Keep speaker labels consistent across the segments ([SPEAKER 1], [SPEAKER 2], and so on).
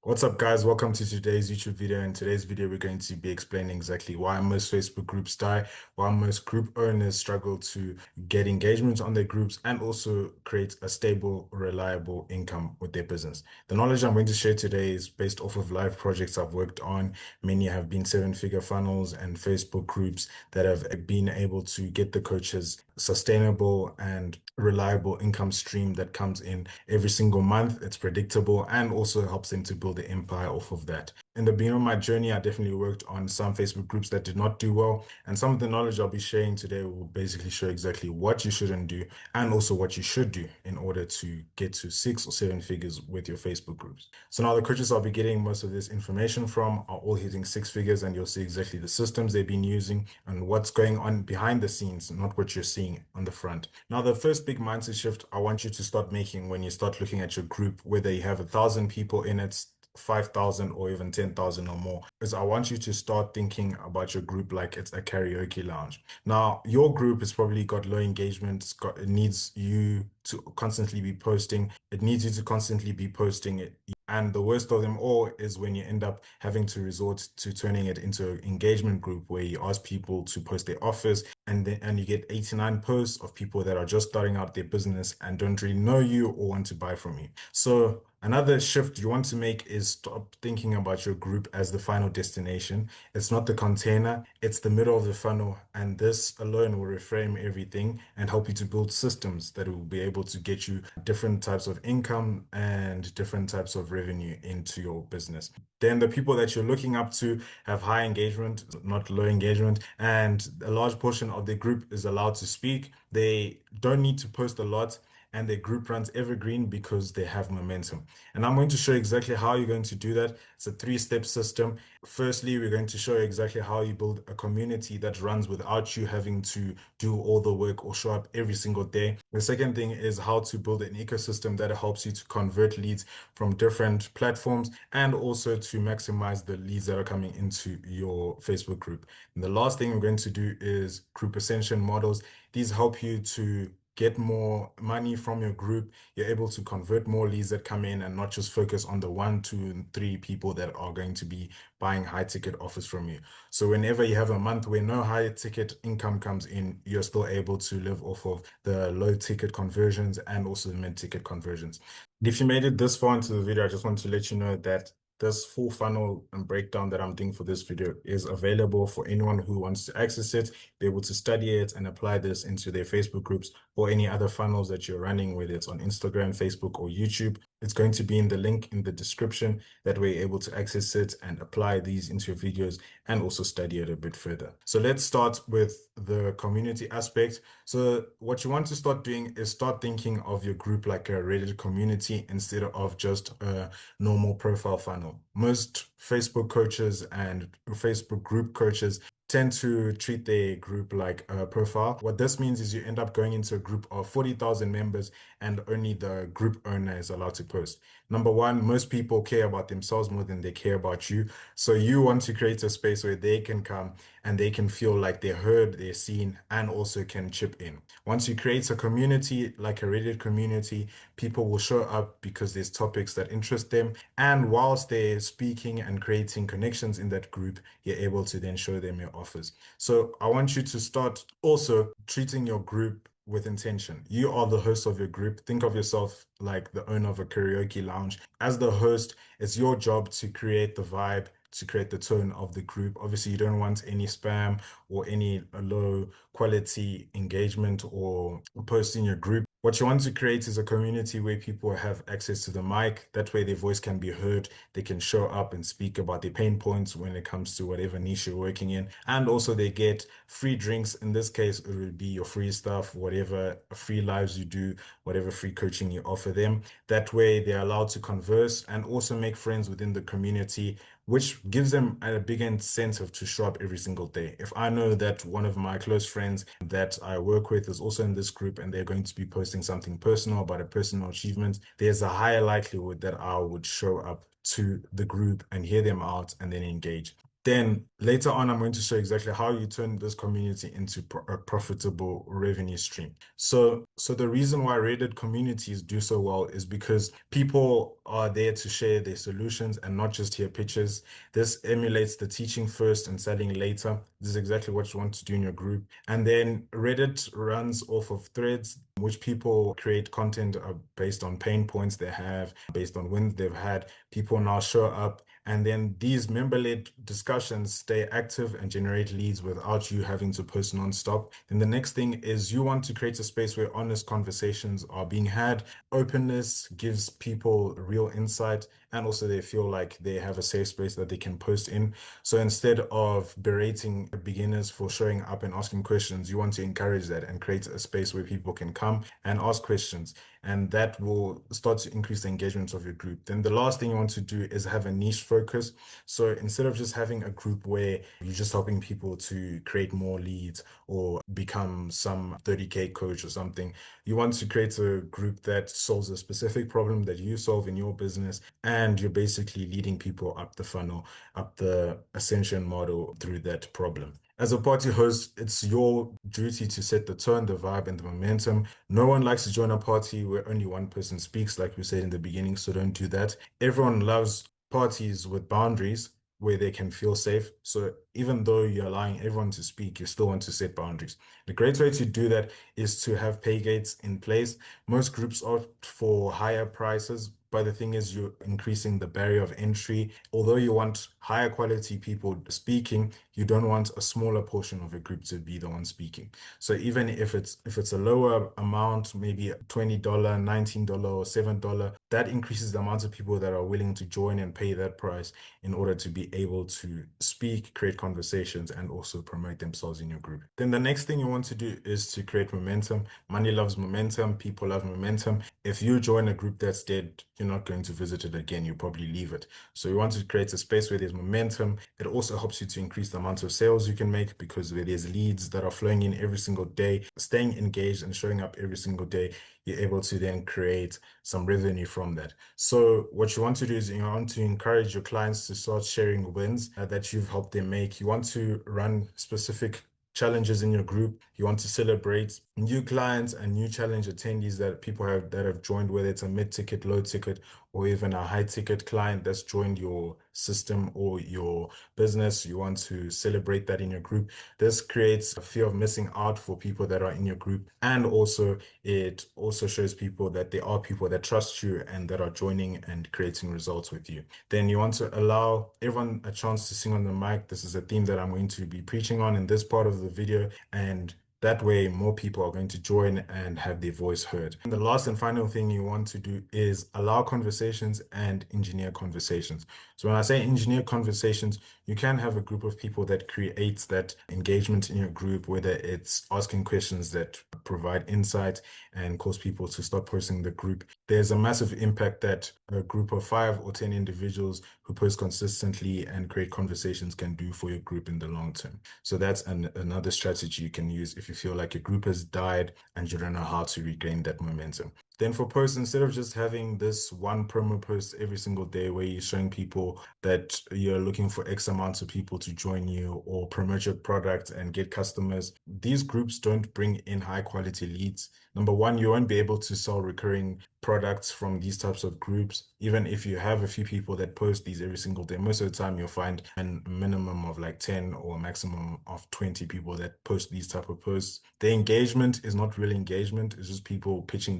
[SPEAKER 1] What's up, guys? Welcome to today's YouTube video. In today's video, we're going to be explaining exactly why most Facebook groups die, why most group owners struggle to get engagement on their groups, and also create a stable, reliable income with their business. The knowledge I'm going to share today is based off of live projects I've worked on. Many have been seven-figure funnels and Facebook groups that have been able to get the coaches sustainable and reliable income stream that comes in every single month. It's predictable and also helps them to build the empire off of that. In the beginning of my journey, I definitely worked on some Facebook groups that did not do well. And some of the knowledge I'll be sharing today will basically show exactly what you shouldn't do and also what you should do in order to get to 6 or 7 figures with your Facebook groups. So now the coaches I'll be getting most of this information from are all hitting 6 figures, and you'll see exactly the systems they've been using and what's going on behind the scenes, not what you're seeing on the front. Now, the first big mindset shift I want you to start making when you start looking at your group, whether you have 1,000 people in it, 5,000 or even 10,000 or more, is I want you to start thinking about your group like it's a karaoke lounge. Now, your group has probably got low engagement. It needs you to constantly be posting. It needs you to constantly be posting it. And the worst of them all is when you end up having to resort to turning it into an engagement group where you ask people to post their offers, and you get 89 posts of people that are just starting out their business and don't really know you or want to buy from you. So another shift you want to make is stop thinking about your group as the final destination. It's not the container, it's the middle of the funnel. And this alone will reframe everything and help you to build systems that will be able to get you different types of income and different types of revenue into your business. Then the people that you're looking up to have high engagement, not low engagement, and a large portion of the group is allowed to speak. They don't need to post a lot, and their group runs evergreen because they have momentum. And I'm going to show you exactly how you're going to do that. It's a three-step system. Firstly, we're going to show you exactly how you build a community that runs without you having to do all the work or show up every single day. The second thing is how to build an ecosystem that helps you to convert leads from different platforms and also to maximize the leads that are coming into your Facebook group. And the last thing we're going to do is group ascension models. These help you to get more money from your group. You're able to convert more leads that come in and not just focus on the 1, 2, and 3 people that are going to be buying high ticket offers from you. So whenever you have a month where no high ticket income comes in, you're still able to live off of the low ticket conversions and also the mid ticket conversions. If you made it this far into the video, I just want to let you know that this full funnel and breakdown that I'm doing for this video is available for anyone who wants to access it, be able to study it and apply this into their Facebook groups or any other funnels that you're running, whether it's on Instagram, Facebook, or YouTube. It's going to be in the link in the description. That way you're able to access it and apply these into your videos and also study it a bit further. So let's start with the community aspect. So what you want to start doing is start thinking of your group like a Reddit community instead of just a normal profile funnel. Most Facebook coaches and Facebook group coaches tend to treat their group like a profile. What this means is you end up going into a group of 40,000 members and only the group owner is allowed to post. Number one, most people care about themselves more than they care about you. So you want to create a space where they can come and they can feel like they're heard, they're seen, and also can chip in. Once you create a community like a Reddit community, people will show up because there's topics that interest them. And whilst they're speaking and creating connections in that group, you're able to then show them your offers. So I want you to start also treating your group with intention. You are the host of your group. Think of yourself like the owner of a karaoke lounge. As the host, it's your job to create the vibe, to create the tone of the group. Obviously, you don't want any spam or any low quality engagement or post in your group. What you want to create is a community where people have access to the mic. That way their voice can be heard. They can show up and speak about their pain points when it comes to whatever niche you're working in. And also they get free drinks. In this case, it will be your free stuff, whatever free lives you do, whatever free coaching you offer them. That way they're allowed to converse and also make friends within the community, which gives them a big incentive to show up every single day. If I know that one of my close friends that I work with is also in this group and they're going to be posting something personal about a personal achievement, there's a higher likelihood that I would show up to the group and hear them out and then engage. Then later on, I'm going to show exactly how you turn this community into a profitable revenue stream. So the reason why Reddit communities do so well is because people are there to share their solutions and not just hear pitches. This emulates the teaching first and selling later. This is exactly what you want to do in your group. And then Reddit runs off of threads, which people create content based on pain points they have, based on wins they've had. People now show up, and then these member-led discussions stay active and generate leads without you having to post non-stop. Then the next thing is you want to create a space where honest conversations are being had. Openness gives people real insight, and also they feel like they have a safe space that they can post in. So instead of berating beginners for showing up and asking questions, you want to encourage that and create a space where people can come and ask questions, and that will start to increase the engagement of your group. Then the last thing you want to do is have a niche focus. So instead of just having a group where you're just helping people to create more leads or become some 30K coach or something, you want to create a group that solves a specific problem that you solve in your business, and you're basically leading people up the funnel, up the ascension model through that problem. As a party host, it's your duty to set the tone, the vibe, and the momentum. No one likes to join a party where only one person speaks, like we said in the beginning, so don't do that. Everyone loves parties with boundaries where they can feel safe. So even though you're allowing everyone to speak, you still want to set boundaries. The great way to do that is to have pay gates in place. Most groups opt for higher prices, but the thing is, you're increasing the barrier of entry. Although you want higher quality people speaking, you don't want a smaller portion of a group to be the one speaking. So even if it's a lower amount, maybe $20, $19, or $7, that increases the amount of people that are willing to join and pay that price in order to be able to speak, create conversations, and also promote themselves in your group. Then the next thing you want to do is to create momentum. Money loves momentum. People love momentum. If you join a group that's dead, you're not going to visit it again. You probably leave it. So you want to create a space where there's momentum. It also helps you to increase the amount of sales you can make, because where there's leads that are flowing in every single day, staying engaged and showing up every single day, you're able to then create some revenue from that. So what you want to do is you want to encourage your clients to start sharing wins that you've helped them make. You want to run specific challenges in your group. You want to celebrate new clients and new challenge attendees that people have joined, whether it's a mid-ticket, low-ticket, or even a high-ticket client that's joined your system or your business. You want to celebrate that in your group. This creates a fear of missing out for people that are in your group, and also it also shows people that there are people that trust you and that are joining and creating results with you. Then you want to allow everyone a chance to sing on the mic. This is a theme that I'm going to be preaching on in this part of the video, and that way, more people are going to join and have their voice heard. And the last and final thing you want to do is allow conversations and engineer conversations. So when I say engineer conversations, you can have a group of people that creates that engagement in your group, whether it's asking questions that provide insight and cause people to stop posting the group. There's a massive impact that a group of 5 or 10 individuals who post consistently and create conversations can do for your group in the long term. So that's another strategy you can use if you feel like your group has died and you don't know how to regain that momentum. Then for posts, instead of just having this one promo post every single day where you're showing people that you're looking for X amount of people to join you or promote your product and get customers, these groups don't bring in high quality leads. Number one, you won't be able to sell recurring products from these types of groups. Even if you have a few people that post these every single day, most of the time you'll find a minimum of like 10 or a maximum of 20 people that post these type of posts. The engagement is not really engagement. It's just people pitching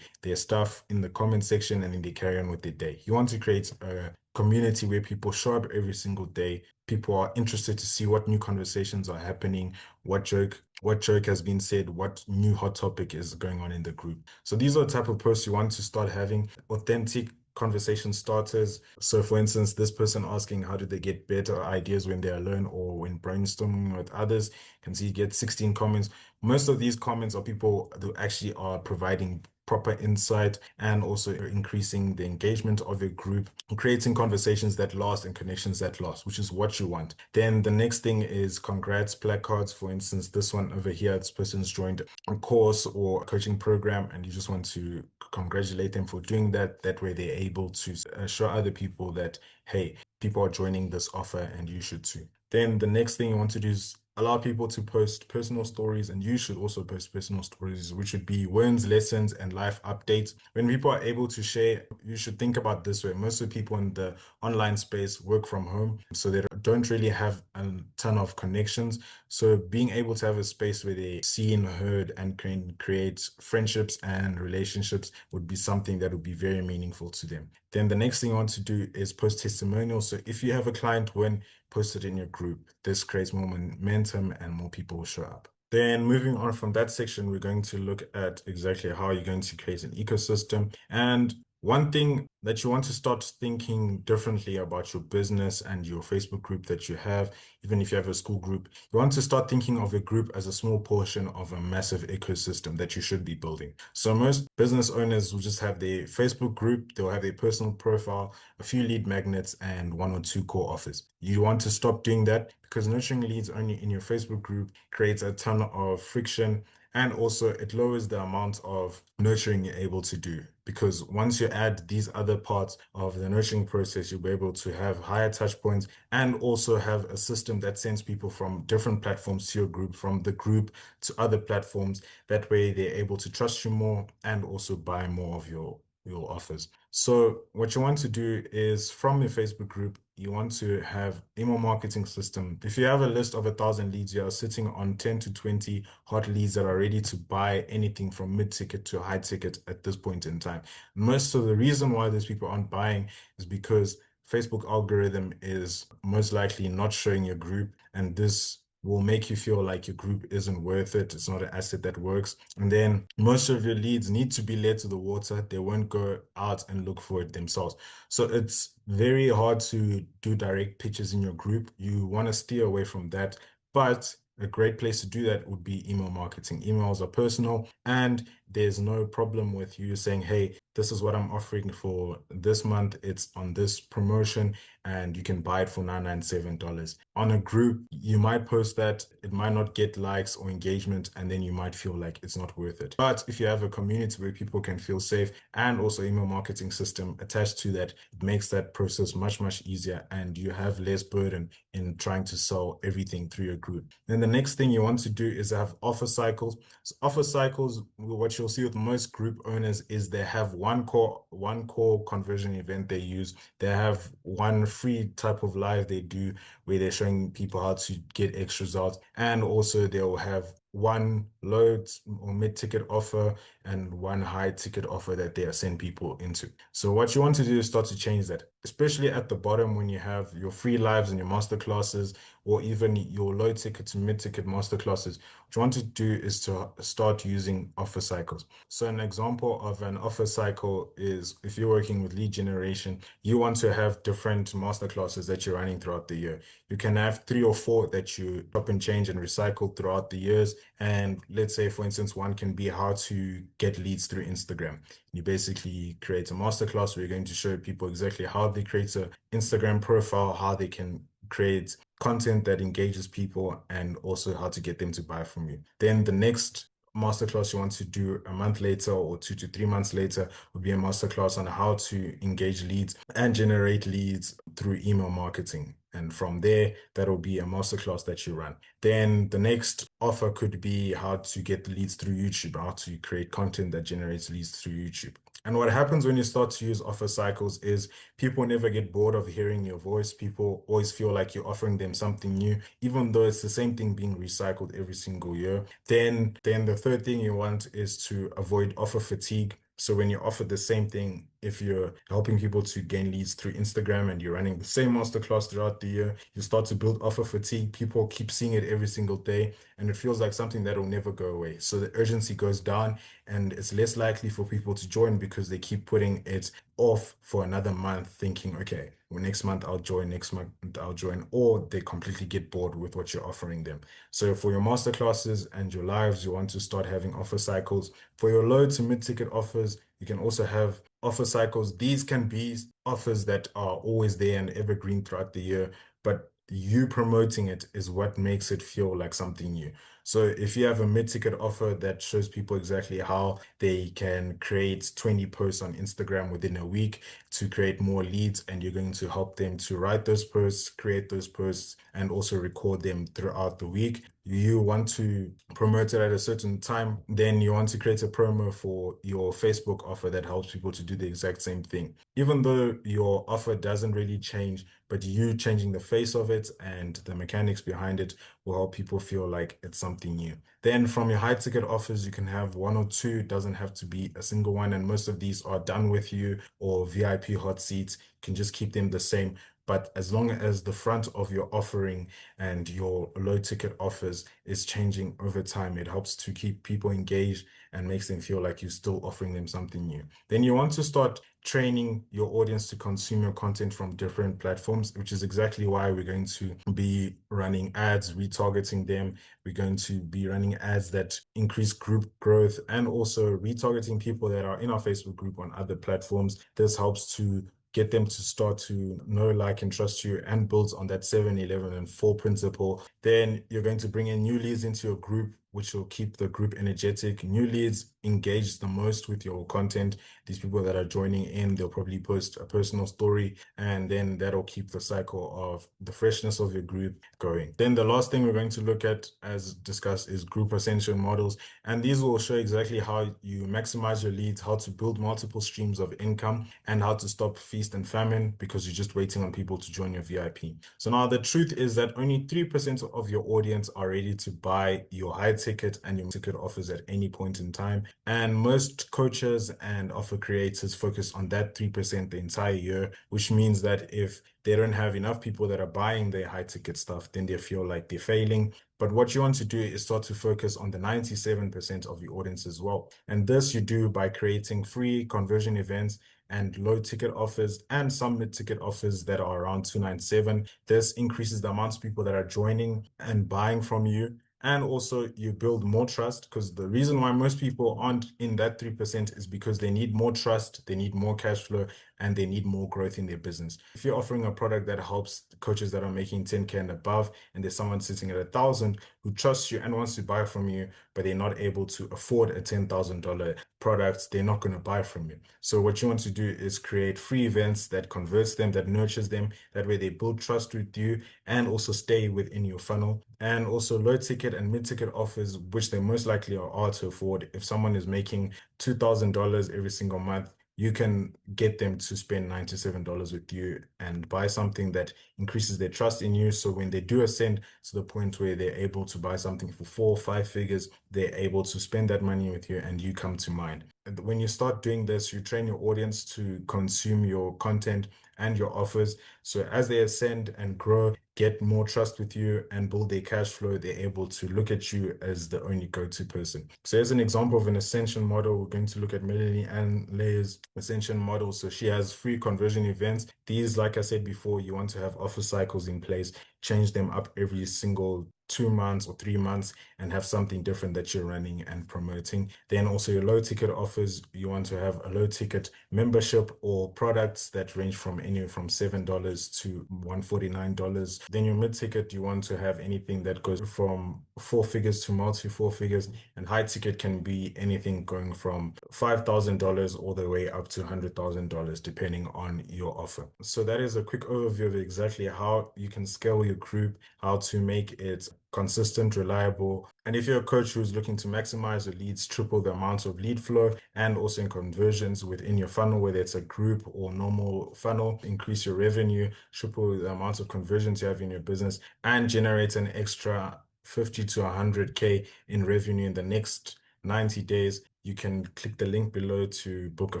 [SPEAKER 1] their stuff in the comment section, and then they carry on with their day. You want to create a community where people show up every single day. People are interested to see what new conversations are happening, what joke has been said, what new hot topic is going on in the group. So these are the type of posts you want to start having. Authentic conversation starters. So for instance, this person asking how do they get better ideas when they're alone or when brainstorming with others, can see you get 16 comments. Most of these comments are people who actually are providing proper insight and also increasing the engagement of your group, creating conversations that last and connections that last, which is what you want. Then the next thing is congrats placards. For instance, this one over here, this person's joined a course or a coaching program, and you just want to congratulate them for doing that. That way they're able to show other people that, hey, people are joining this offer and you should too. Then the next thing you want to do is allow people to post personal stories, and you should also post personal stories, which would be wins, lessons, and life updates. When people are able to share, you should think about this way. Most of the people in the online space work from home, so they don't really have a ton of connections. So being able to have a space where they see and heard and can create friendships and relationships would be something that would be very meaningful to them. Then the next thing you want to do is post testimonials. So if you have a client win, post it in your group. This creates more momentum and more people will show up. Then moving on from that section, we're going to look at exactly how you're going to create an ecosystem. And one thing that you want to start thinking differently about your business and your Facebook group that you have, even if you have a school group, you want to start thinking of a group as a small portion of a massive ecosystem that you should be building. So most business owners will just have their Facebook group, they'll have their personal profile, a few lead magnets, and one or two core offers. You want to stop doing that because nurturing leads only in your Facebook group creates a ton of friction, and also it lowers the amount of nurturing you're able to do. Because once you add these other parts of the nurturing process, you'll be able to have higher touch points and also have a system that sends people from different platforms to your group, from the group to other platforms. That way they're able to trust you more and also buy more of your offers. So what you want to do is from your Facebook group, you want to have email marketing system. If you have a list of 1,000 leads, you are sitting on 10 to 20 hot leads that are ready to buy anything from mid-ticket to high ticket at this point in time. Most of the reason why these people aren't buying is because Facebook algorithm is most likely not showing your group, and this will make you feel like your group isn't worth it. It's not an asset that works. And then most of your leads need to be led to the water. They won't go out and look for it themselves. So it's very hard to do direct pitches in your group. You want to steer away from that. But a great place to do that would be email marketing. Emails are personal, and there's no problem with you saying, hey, this is what I'm offering for this month. It's on this promotion and you can buy it for $997. On a group, you might post that, it might not get likes or engagement, and then you might feel like it's not worth it. But if you have a community where people can feel safe and also email marketing system attached to that, it makes that process much, much easier and you have less burden in trying to sell everything through your group. Then the next thing you want to do is have offer cycles. So offer cycles, what you'll see with most group owners is they have one core conversion event they use. They have one free type of live they do where they're showing people how to get extra results. And also they'll have one low or mid-ticket offer and one high-ticket offer that they send people into. So what you want to do is start to change that, especially at the bottom when you have your free lives and your master classes, or even your low-ticket to mid-ticket master classes. What you want to do is to start using offer cycles. So an example of an offer cycle is if you're working with lead generation, you want to have different master classes that you're running throughout the year. You can have 3 or 4 that you chop and change and recycle throughout the years. And let's say, for instance, one can be how to get leads through Instagram. You basically create a masterclass where you're going to show people exactly how they create an Instagram profile, how they can create content that engages people, and also how to get them to buy from you. Then the next masterclass you want to do a month later or 2 to 3 months later would be a masterclass on how to engage leads and generate leads through email marketing. And from there, that'll be a masterclass that you run. Then the next offer could be how to get leads through YouTube, how to create content that generates leads through YouTube. And what happens when you start to use offer cycles is people never get bored of hearing your voice. People always feel like you're offering them something new, even though it's the same thing being recycled every single year. Then the third thing you want is to avoid offer fatigue. So when you offer the same thing, if you're helping people to gain leads through Instagram and you're running the same masterclass throughout the year, you start to build offer fatigue. People keep seeing it every single day, and it feels like something that will never go away. So the urgency goes down, and it's less likely for people to join because they keep putting it off for another month, thinking, okay, well, next month I'll join, next month I'll join, or they completely get bored with what you're offering them. So for your masterclasses and your lives, you want to start having offer cycles. For your low to mid-ticket offers, you can also have offer cycles. These can be offers that are always there and evergreen throughout the year, but you promoting it is what makes it feel like something new. So if you have a mid-ticket offer that shows people exactly how they can create 20 posts on Instagram within a week to create more leads, and you're going to help them to write those posts, create those posts, and also record them throughout the week. You want to promote it at a certain time, then you want to create a promo for your Facebook offer that helps people to do the exact same thing. Even though your offer doesn't really change, but you changing the face of it and the mechanics behind it will help people feel like it's something new. Then from your high ticket offers, you can have one or two. It doesn't have to be a single one. And most of these are done with you or VIP hot seats. You can just keep them the same. But as long as the front of your offering and your low ticket offers is changing over time, it helps to keep people engaged and makes them feel like you're still offering them something new. Then you want to start training your audience to consume your content from different platforms, which is exactly why we're going to be running ads, retargeting them. We're going to be running ads that increase group growth and also retargeting people that are in our Facebook group on other platforms. This helps to get them to start to know, like, and trust you and builds on that 7-11 and 4 principle. Then you're going to bring in new leads into your group, which will keep the group energetic. New leads engage the most with your content. These people that are joining in, they'll probably post a personal story, and then that'll keep the cycle of the freshness of your group going. Then the last thing we're going to look at, as discussed, is group ascension models. And these will show exactly how you maximize your leads, how to build multiple streams of income, and how to stop feast and famine because you're just waiting on people to join your VIP. So now the truth is that only 3% of your audience are ready to buy your high ticket and your ticket offers at any point in time. And most coaches and offer creators focus on that 3% the entire year, which means that if they don't have enough people that are buying their high ticket stuff, then they feel like they're failing. But what you want to do is start to focus on the 97% of your audience as well. And this you do by creating free conversion events and low ticket offers and some mid ticket offers that are around 297. This increases the amount of people that are joining and buying from you. And also you build more trust, because the reason why most people aren't in that 3% is because they need more trust, they need more cash flow, and they need more growth in their business. If you're offering a product that helps coaches that are making 10K and above, and there's someone sitting at 1,000 who trusts you and wants to buy from you, but they're not able to afford a $10,000 product, they're not going to buy from you. So what you want to do is create free events that converts them, that nurtures them. That way they build trust with you and also stay within your funnel. And also low ticket and mid ticket offers, which they most likely are to afford. If someone is making $2,000 every single month, you can get them to spend $97 with you and buy something that increases their trust in you. So when they do ascend to the point where they're able to buy something for 4 or 5 figures, they're able to spend that money with you and you come to mind. And when you start doing this, you train your audience to consume your content and your offers. So as they ascend and grow, get more trust with you and build their cash flow, they're able to look at you as the only go-to person. So as an example of an ascension model, we're going to look at Melanie Ann Layer's ascension model. So she has free conversion events. These, like I said before, you want to have offer cycles in place, change them up every single 2 months or 3 months and have something different that you're running and promoting. Then also your low ticket offers, you want to have a low ticket membership or products that range from anywhere from $7 to $149. Then your mid ticket, you want to have anything that goes from 4 figures to multi 4 figures, and high ticket can be anything going from $5,000 all the way up to $100,000 depending on your offer. So that is a quick overview of exactly how you can scale your group, how to make it consistent, reliable. And if you're a coach who's looking to maximize your leads, triple the amount of lead flow and also in conversions within your funnel, whether it's a group or normal funnel, increase your revenue, triple the amount of conversions you have in your business, and generate an extra 50 to 100K in revenue in the next 90 days, you can click the link below to book a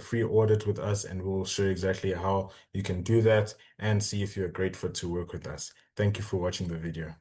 [SPEAKER 1] free audit with us, and we'll show you exactly how you can do that and see if you're a great fit to work with us. Thank you for watching the video.